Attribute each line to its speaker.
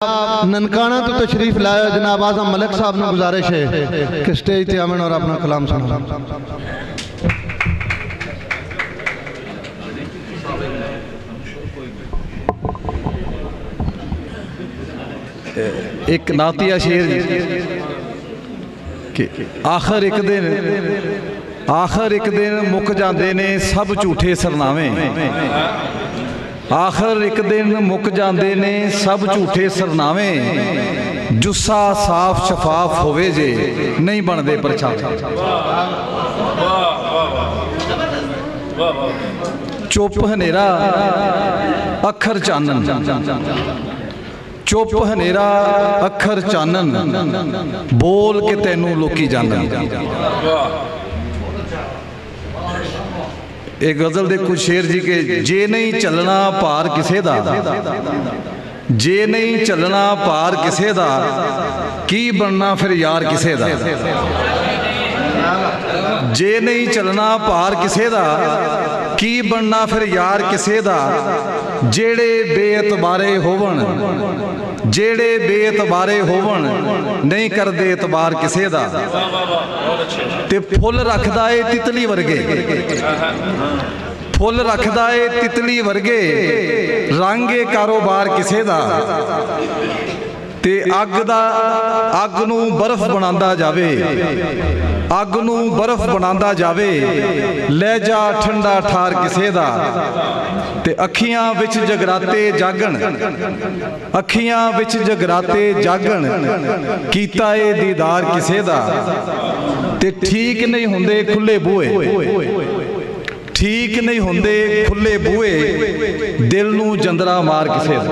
Speaker 1: ननकाना तो तशरीफ लाया। जनाब आज़म मलिक साहब ने गुजारिश है कि स्टेज पर आवन और अपना कलाम सुना।
Speaker 2: एक नातिया शेर कि आखिर एक दिन मुक जाते ने सब झूठे सरनावे। आखिर एक दिन मुक जाते ने सब झूठे सरनावे। जुस्सा साफ शफाफ होवे जे नहीं बनते परछावे। चुप हनेरा अखर चानन, चुप हनेरा अखर चानन, बोल के तेनू लोकी जानन। एक गज़ल दे कुछ शेर जी के जे नहीं चलना पार किसे दा, जे नहीं चलना पार किसे दा, की बनना फिर यार किसे दा। जे नहीं चलना पार किसे दा, की बनना फिर यार किसे दा। जेड़े बेअतबारे होवन, जेड़े बेअतबारे होवन, नहीं करदे एतबार किसे दा। ते फुल रखदा है तितली वर्गे, फुल रखदा है तितली वर्गे, रंगे कारोबार किसे दा। ते अग नूं बर्फ बनांदा जावे, अग नूं बर्फ बनांदा जावे, लहजा ठंडा ठार किसे दा। ते अखियां विच जगराते जागण, अखियां विच जगराते जागण, कीता ए दीदार किसे दा। ते ठीक नहीं हुंदे खुले बूहे, ठीक नहीं होंदे खुले बूहे, दिल नूं जंदरा मार किसे दा।